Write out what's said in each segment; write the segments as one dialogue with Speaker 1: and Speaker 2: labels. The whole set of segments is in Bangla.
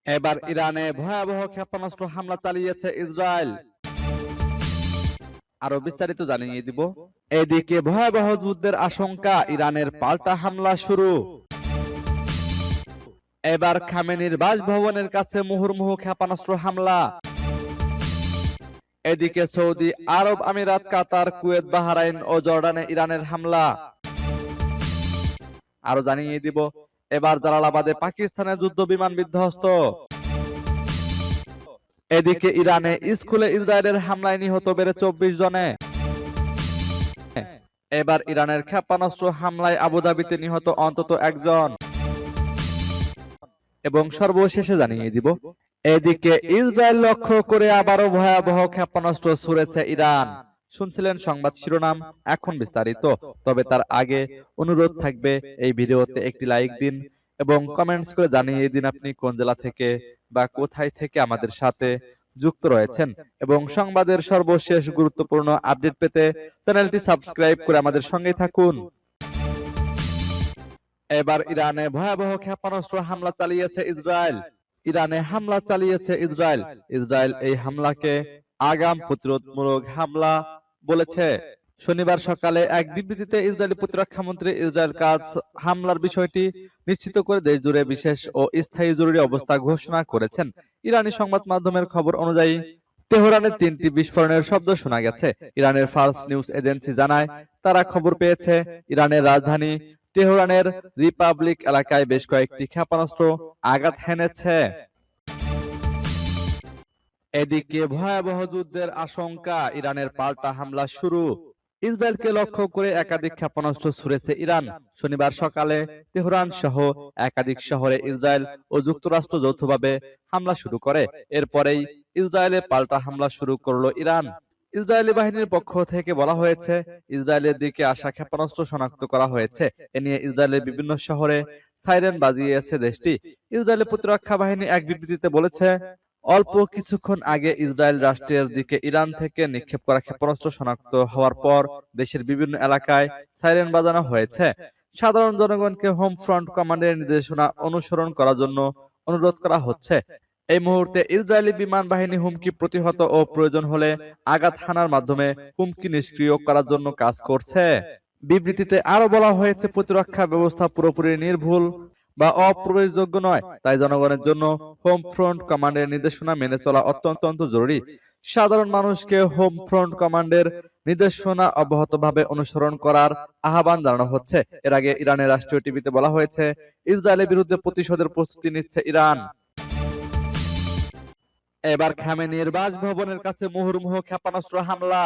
Speaker 1: এবার ইরানে ভয়াবহ ক্ষেপণাস্ত্র হামলা চালিয়েছে ইসরায়েল। আরো বিস্তারিত জানিয়ে দিব। এদিকে ভয়াবহ যুদ্ধের আশঙ্কা, ইরানের পাল্টা হামলা শুরু। এবার খামেনির বাসভবনের কাছে মুহুর্মুহু ক্ষেপণাস্ত্র হামলা। এদিকে সৌদি আরব আমিরাত, কাতার, কুয়েত, বাহরাইন ও জর্ডানে ইরানের হামলা। আরো জানিয়ে দিব, এবার জালালাবাদে পাকিস্তানের যুদ্ধ বিমান বিধ্বস্ত। এদিকে ইরানে স্কুলে ইসরায়েলের হামলায় নিহত বেড়ে 24 জনে। এবার ইরানের ক্ষেপণাস্ত্র হামলায় আবুধাবিতে নিহত অন্তত একজন। এবং সর্বশেষে জানিয়ে দিব, এদিকে ইসরায়েল লক্ষ্য করে আবারও ভয়াবহ ক্ষেপণাস্ত্র ছুড়েছে ইরান। শুনছিলেন সংবাদ শিরোনাম, এখন বিস্তারিত। তবে তার আগে অনুরোধ থাকবে, এই ভিডিওতে একটি লাইক দিন এবং কমেন্টস করে জানিয়ে দিন আপনি কোন জেলা থেকে বা কোথায় থেকে আমাদের সাথে যুক্ত রয়েছেন। এবং সংবাদের সর্বশেষ গুরুত্বপূর্ণ আপডেট পেতে চ্যানেলটি সাবস্ক্রাইব করে আমাদের সঙ্গে থাকুন। এবার ইরানে ভয়াবহ ক্ষেপণাস্ত্র হামলা চালিয়েছে ইসরায়েল। ইরানে হামলা চালিয়েছে ইসরায়েল। ইসরায়েল এই হামলাকে আগাম প্রতিরোধমূলক হামলা বলেছে। শনিবার সকালে এক বিবৃতিতে ইসরায়েলি প্রতিরক্ষা মন্ত্রী ইসরায়েল কাটজ হামলার বিষয়টি নিশ্চিত করে দেশ জুড়ে বিশেষ ও স্থায়ী জরুরি অবস্থা ঘোষণা করেছেন। ইরানি সংবাদ মাধ্যমের খবর অনুযায়ী তেহরানে 3টি বিস্ফোরণের শব্দ শোনা গেছে। ইরানের ফার্স্ট নিউজ এজেন্সি জানায়, তারা খবর পেয়েছে ইরানের রাজধানী তেহরানের রিপাবলিক এলাকায় বেশ কয়েকটি ক্ষেপণাস্ত্র আঘাত হেনেছে। এদিকে ভয়াবহ যুদ্ধের আশঙ্কা, ইরানের পাল্টা হামলা শুরু। ইসরায়েলকে লক্ষ্য করে একাধিক ক্ষেপণাস্ত্র ছুড়েছে ইরান। শনিবার সকালে তেহরান সহ একাধিক শহরে ইসরায়েল ও যুক্তরাষ্ট্র যৌথভাবে হামলা শুরু করে। এরপরেই ইসরায়েলে পাল্টা হামলা শুরু করলো ইরান। ইসরায়েলি বাহিনীর পক্ষ থেকে বলা হয়েছে, ইসরায়েলের দিকে আসা ক্ষেপণাস্ত্র শনাক্ত করা হয়েছে। এ নিয়ে ইসরায়েলের বিভিন্ন শহরে সাইরেন বাজিয়েছে দেশটি। ইসরায়েলের প্রতিরক্ষা বাহিনী এক বিবৃতিতে বলেছে, অল্প কিছুক্ষণ আগে ইসরায়েল রাষ্ট্রের দিকে ইরান থেকে নিক্ষেপ করা ক্ষেপণাস্ত্র শনাক্ত হওয়ার পর দেশের বিভিন্ন এলাকায় সাইরেন বাজানো হয়েছে। সাধারণ জনগণকে হোম ফ্রন্ট কমান্ডের নির্দেশনা অনুসরণ করার জন্য অনুরোধ করা হচ্ছে। এই মুহূর্তে ইসরায়েলি বিমান বাহিনী হুমকি প্রতিহত ও প্রয়োজন হলে আঘাত হানার মাধ্যমে হুমকি নিষ্ক্রিয় করার জন্য কাজ করছে। বিবৃতিতে আরো বলা হয়েছে, প্রতিরক্ষা ব্যবস্থা পুরোপুরি নির্ভুল বা অপ্রবেশযোগ্য নয়, তাই জনগণের জন্য হোম ফ্রন্ট কমান্ডের নির্দেশনা মেনে চলা অত্যন্ত জরুরি। সাধারণ মানুষকে হোম ফ্রন্ট কমান্ডের নির্দেশনা অব্যাহতভাবে অনুসরণ করার আহ্বান জানানো হচ্ছে। এর আগে ইরানের রাষ্ট্রীয় টিভিতে বলা হয়েছে, ইসরায়েলের বিরুদ্ধে প্রতিশোধের প্রস্তুতি নিচ্ছে ইরান। এবার খামেনির বাসভবনের কাছে মুহুর্মুহু ক্ষেপণাস্ত্র হামলা।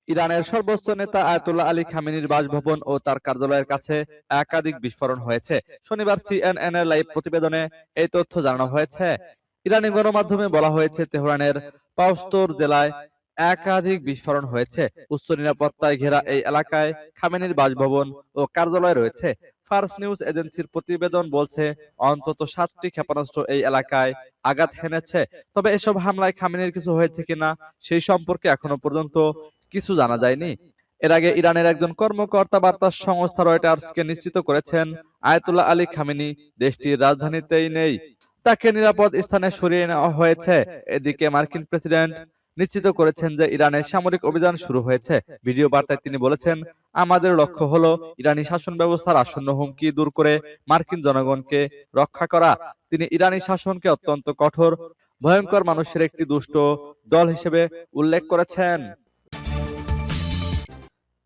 Speaker 1: ইরানের সর্বোচ্চ নেতা আয়াতুল্লাহ আলী খামেনির বাসভবন ও তার কার্যালয়ের কাছে একাধিক বিস্ফোরণ হয়েছে। শনিবার সিএনএন এর লাইভ প্রতিবেদনে এই তথ্য জানানো হয়েছে। ইরানি গণমাধ্যমে বলা হয়েছে, তেহরানের পাউস্তর জেলায় একাধিক বিস্ফোরণ হয়েছে। উচ্চ নিরাপত্তায় ঘেরা এই এলাকায় খামেনির বাসভবন ও কার্যালয় রয়েছে। ফার্স্ট নিউজ এজেন্সির প্রতিবেদন বলছে, অন্তত 7টি ক্ষেপণাস্ত্র এই এলাকায় আঘাত হেনেছে। তবে এসব হামলায় খামেনির কিছু হয়েছে কিনা সেই সম্পর্কে এখনো পর্যন্ত কিছু জানা যায়নি। এর আগে ইরানের একজন কর্মকর্তা বার্তা সংস্থা রয়টার্সকে নিশ্চিত করেছেন, আয়াতুল্লাহ আলী খামেনি দেশটির রাজধানীতেই নেই, তাকে নিরাপদ স্থানে সরিয়ে নেওয়া হয়েছে। এদিকে মার্কিন প্রেসিডেন্ট নিশ্চিত করেছেন যে ইরানের সামরিক অভিযান শুরু হয়েছে। ভিডিও বার্তায় তিনি বলেছেন, আমাদের লক্ষ্য হলো ইরানি শাসন ব্যবস্থার আসন্ন হুমকি দূর করে মার্কিন জনগণকে রক্ষা করা। তিনি ইরানি শাসনকে অত্যন্ত কঠোর, ভয়ঙ্কর মানুষের একটি দুষ্ট দল হিসেবে উল্লেখ করেছেন।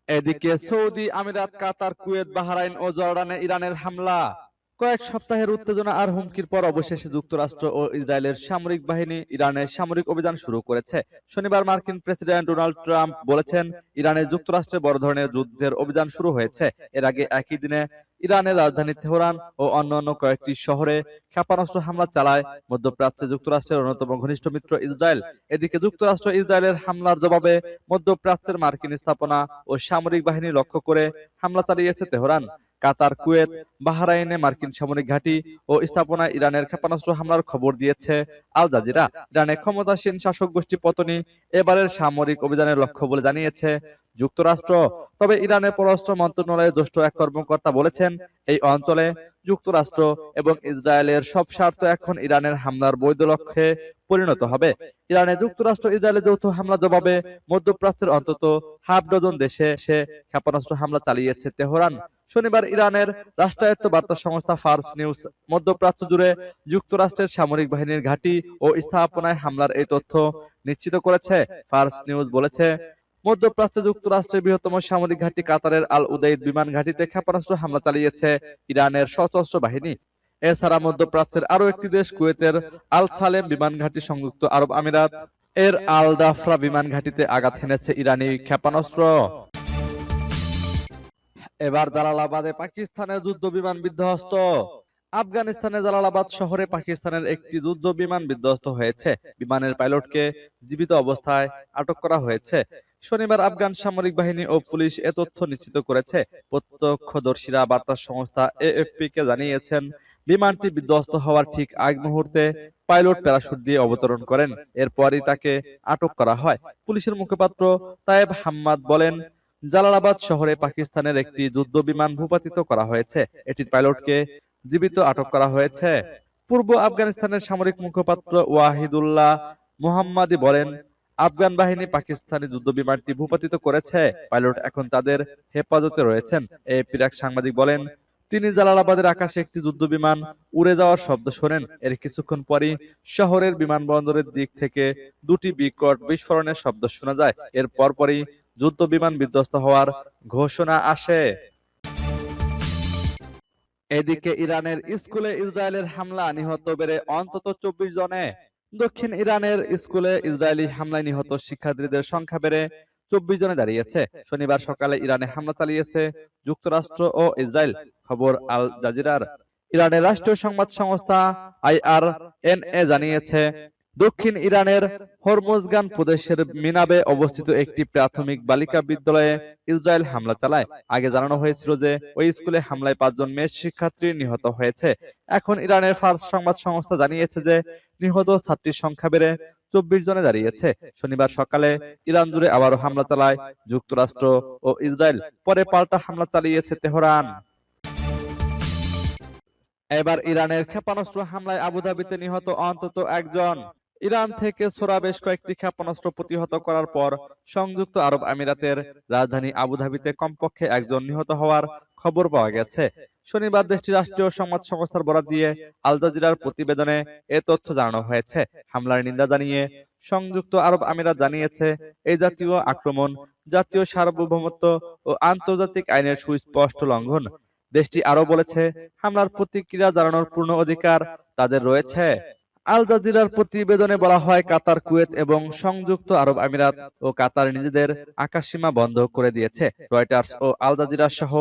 Speaker 1: এদিকে সৌদি আমিরাত, কাতার, কুয়েত, বাহরাইন ও জর্ডানে ইরানের হামলা। কয়েক সপ্তাহের উত্তেজনা আর হুমকির পর অবশেষে যুক্তরাষ্ট্র ও ইসরায়েলের সামরিক বাহিনী ইরানের সামরিক অভিযান শুরু করেছে। শনিবার মার্কিন প্রেসিডেন্ট ডোনাল্ড ট্রাম্প বলেছেন, ইরানে যুক্তরাষ্ট্রে বড় ধরনের যুদ্ধের অভিযান শুরু হয়েছে। এর আগে একই দিনে ইরানের রাজধানী তেহরান ও অন্যান্য কয়েকটি শহরে ক্ষেপণাস্ত্র হামলা চালায় মধ্যপ্রাচ্যে যুক্তরাষ্ট্রের অন্যতম ঘনিষ্ঠ মিত্র ইসরায়েল। এদিকে যুক্তরাষ্ট্র ইসরায়েলের হামলার জবাবে মধ্যপ্রাচ্যের মার্কিন স্থাপনা ও সামরিক বাহিনী লক্ষ্য করে হামলা চালিয়েছে তেহরান। কাতার, কুয়েত, বাহরাইনে মার্কিন সামরিক ঘাঁটি ও স্থাপনায় ইরানের ক্ষেপণাস্ত্র হামলার খবর দিয়েছে আল জাজিরা। ইরানের ক্ষমতাসীন শাসক গোষ্ঠী পতনই এবারের সামরিক অভিযানের লক্ষ্য বলে জানিয়েছে যুক্তরাষ্ট্র। তবে ইরানের পররাষ্ট্র মন্ত্রণালয়ের জ্যেষ্ঠ এক কর্মকর্তা বলেছেন, এই অঞ্চলে যুক্তরাষ্ট্র এবং ইসরায়েলের সব স্বার্থ এখন ইরানের হামলার বৈধ লক্ষ্যে পরিণত হবে। ইরানে যুক্তরাষ্ট্র ইসরায়েলের যৌথ হামলা জবাবে মধ্যপ্রাচ্যের অন্তত হাফ ডজন দেশে ক্ষেপণাস্ত্র হামলা চালিয়েছে তেহরান। শনিবার ইরানের রাষ্ট্রায়ত্ত বার্তা সংস্থা ফার্স নিউজ মধ্যপ্রাচ্য জুড়ে যুক্তরাষ্ট্রের সামরিক বাহিনীর ঘাঁটি ও স্থাপনায় হামলার এই তথ্য নিশ্চিত করেছে। ফার্স নিউজ বলেছে, মধ্যপ্রাচ্যে যুক্তরাষ্ট্রের বৃহত্তম সামরিক ঘাঁটি কাতারের আল উদেইদ বিমান ঘাঁটিতে ক্ষেপণাস্ত্র হামলা চালিয়েছে ইরানের সশস্ত্র বাহিনী। এছাড়া মধ্যপ্রাচ্যের আরো একটি দেশ কুয়েতের আল সালেম বিমান ঘাঁটি, সংযুক্ত আরব আমিরাত এর আল দাফরা বিমান ঘাঁটিতে আঘাত হেনেছে ইরানি ক্ষেপণাস্ত্র। এবার জালালাবাদে পাকিস্তানের যুদ্ধ বিমান বিধ্বস্ত। আফগানিস্তানের জালালাবাদ শহরে পাকিস্তানের একটি যুদ্ধ বিমান বিধ্বস্ত হয়েছে। বিমানের পাইলটকে জীবিত অবস্থায় আটক করা হয়েছে। শনিবার আফগান সামরিক বাহিনী ও পুলিশ এ তথ্য নিশ্চিত করেছে। প্রত্যক্ষদর্শীরা বার্তা সংস্থা এএফপি কে জানিয়েছেন, বিমানটি বিধ্বস্ত হওয়ার ঠিক আগ মুহূর্তে পাইলট প্যারাশুট দিয়ে অবতরণ করেন। এরপরই তাকে আটক করা হয়। পুলিশের মুখপাত্র তায়েব হাম্মাদ বলেন, জালালাবাদ শহরে পাকিস্তানের একটি যুদ্ধ বিমান ভূপাতিত করা হয়েছে। এটির পাইলটকে জীবিত আটক করা হয়েছে। পূর্ব আফগানিস্তানের সামরিক মুখপাত্র ওয়াহিদুল্লাহ মুহাম্মাদি বলেন, আফগান বাহিনী পাকিস্তানি যুদ্ধ বিমানটি ভূপাতিত করেছে। পাইলট এখন তাদের হেফাজতে রয়েছেন। এএপির এক সাংবাদিক বলেন, তিনি জালালাবাদের আকাশে একটি যুদ্ধ বিমান উড়ে যাওয়ার শব্দ শোনেন। এর কিছুক্ষণ পরই শহরের বিমানবন্দরের দিক থেকে দুটি বিকট বিস্ফোরণের শব্দ শোনা যায়। এর পরপরই যুদ্ধ বিমান বিধ্বস্ত হওয়ার ঘোষণা আসে। এদিকে ইরানের স্কুলে ইসরায়েলের হামলা, নিহত বেড়ে অন্তত 24 জনে। দক্ষিণ ইরানের স্কুলে ইসরায়েলি হামলায় নিহত শিক্ষার্থীদের সংখ্যা বেড়ে 24 জনে দাঁড়িয়েছে। শনিবার সকালে ইরানে হামলা চালিয়েছে যুক্তরাষ্ট্র ও ইসরায়েল। খবর আল জাজিরার। ইরানের রাষ্ট্রীয় সংবাদ সংস্থা আইআরএনএ জানিয়েছে, দক্ষিণ ইরানের হরমুজগান প্রদেশের মিনাবে অবস্থিত একটি প্রাথমিক বালিকা বিদ্যালয়ে ইসরায়েল হামলা চালায়। আগে জানানো হয়েছিল যে ওই স্কুলে হামলায় 5 জন মেয়ে শিক্ষার্থী নিহত হয়েছে। এখন ইরানের ফার্স সংবাদ সংস্থা জানিয়েছে যে নিহত ছাত্রীর সংখ্যা বেড়ে 24 জনে দাঁড়িয়েছে। শনিবার সকালে ইরান জুড়ে আবারও হামলা চালায় যুক্তরাষ্ট্র ও ইসরায়েল। পরে পাল্টা হামলা চালিয়েছে তেহরান। এবার ইরানের ক্ষেপণাস্ত্র হামলায় আবুধাবিতে নিহত অন্তত 1 জন। ইরান থেকে ছোড়া বেশ কয়েকটি ক্ষেপণাস্ত্র প্রতিহত করার পর সংযুক্ত আরব আমিরাতের রাজধানী আবুধাবিতে কমপক্ষে 1 জন নিহত হওয়ার খবর পাওয়া গেছে। শনিবার দেশটির রাষ্ট্রীয় সংবাদ সংস্থার বরাত দিয়ে আল জাজিরার প্রতিবেদনে এ তথ্য জানানো হয়েছে। হামলার নিন্দা জানিয়ে সংযুক্ত আরব আমিরাত জানিয়েছে, এই জাতীয় আক্রমণ জাতীয় সার্বভৌমত্ব ও আন্তর্জাতিক আইনের সুস্পষ্ট লঙ্ঘন। দেশটি আরো বলেছে, হামলার প্রতিক্রিয়া জানানোর পূর্ণ অধিকার তাদের রয়েছে। আল জাজিরার প্রতিবেদনে বলা হয়, কাতার, কুয়েত এবং সংযুক্ত আরব আমিরাত ও কাতার নিজেদের আকাশসীমা বন্ধ করে দিয়েছে। রয়টার্স ও আল জাজিরা সহ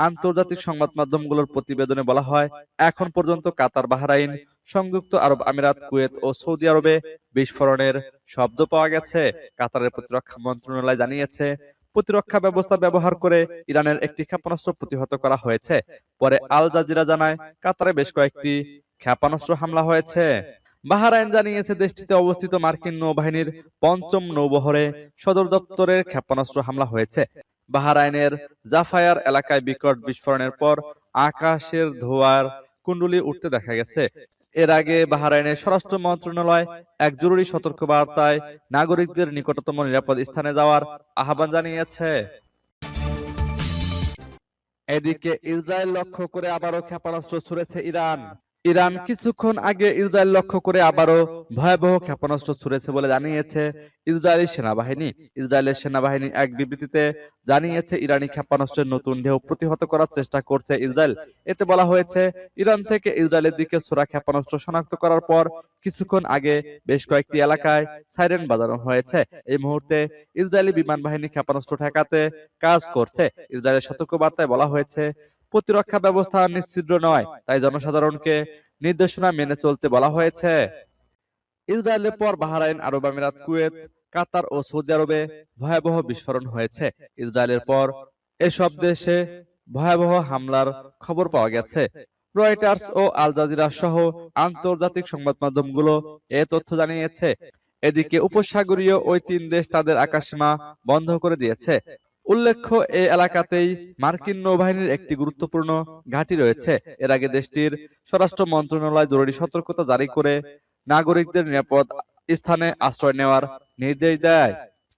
Speaker 1: আন্তর্জাতিক সংবাদ মাধ্যমগুলোর প্রতিবেদনে বলা হয়, এখন পর্যন্ত কাতার, বাহরাইন, সংযুক্ত আরব আমিরাত, কুয়েত ও সৌদি আরবে বিস্ফোরণের শব্দ পাওয়া গেছে। কাতারের প্রতিরক্ষা মন্ত্রণালয় জানিয়েছে, প্রতিরক্ষা ব্যবস্থা ব্যবহার করে ইরানের একটি ক্ষেপণাস্ত্র প্রতিহত করা হয়েছে। পরে আল জাজিরা জানায়, কাতারে বেশ কয়েকটি ক্ষেপণাস্ত্র হামলা হয়েছে। বাহরাইন জানিয়েছে, দেশটিতে অবস্থিত মার্কিন নৌবাহিনীর 5ম নৌবহরে সদর দপ্তরের ক্ষেপণাস্ত্র হামলা হয়েছে। বাহরাইনের জাফায়ার এলাকায় বিকট বিস্ফোরণের পর আকাশের ধোঁয়ার কুণ্ডলী উঠতে দেখা গেছে। এর আগে বাহরাইনের স্বরাষ্ট্র মন্ত্রণালয় এক জরুরি সতর্কবার্তায় নাগরিকদের নিকটতম নিরাপদ স্থানে যাওয়ার আহ্বান জানিয়েছে। এদিকে ইসরায়েল লক্ষ্য করে আবারও ক্ষেপণাস্ত্র ছুড়েছে ইরান। ইরান কিছুক্ষণ আগে ইসরায়েল লক্ষ্য করে আবারও ভয়াবহ ক্ষেপণাস্ত্র ছুড়েছে বলে জানিয়েছে ইসরায়েলি সেনাবাহিনী। ইসরায়েলের সেনাবাহিনী এক বিবৃতিতে জানিয়েছে, ইরানি ক্ষেপণাস্ত্রের নতুন ঢেউ প্রতিহত করার চেষ্টা করছে ইসরায়েল। এতে বলা হয়েছে, ইরান থেকে ইসরায়েলের দিকে ছোড়া ক্ষেপণাস্ত্র শনাক্ত করার পর কিছুক্ষণ আগে বেশ কয়েকটি এলাকায় সাইরেন বাজানো হয়েছে। এই মুহূর্তে ইসরায়েলি বিমান বাহিনী ক্ষেপণাস্ত্র ঠেকাতে কাজ করছে। ইসরায়েলের সতর্কবার্তায় বলা হয়েছে, প্রতিরক্ষা ব্যবস্থা নিশ্চিদ্র নয়, তাই জনসাধারণকে নির্দেশনা মেনে চলতে বলা হয়েছে। ইসরায়েলের পর বাহরাইন, আরব আমিরাত, কুয়েত, কাতার ও সৌদি আরবে ভয়াবহ বিস্ফোরণ হয়েছে। ইসরায়েলের পর এসব দেশে ভয়াবহ হামলার খবর পাওয়া গেছে। রয়টার্স ও আল জাজিরা সহ আন্তর্জাতিক সংবাদ মাধ্যমগুলো এ তথ্য জানিয়েছে। এদিকে উপসাগরীয় ওই 3 দেশ তাদের আকাশসীমা বন্ধ করে দিয়েছে। উল্লেখ্য, এই এলাকাতেই মার্কিন নৌবাহিনীর একটি গুরুত্বপূর্ণ ঘাঁটি রয়েছে। এর আগে দেশটির স্বরাষ্ট্র মন্ত্রণালয় জরুরি সতর্কতা জারি করে নাগরিকদের নিরাপদ স্থানে আশ্রয় নেওয়ার নির্দেশ দেয়।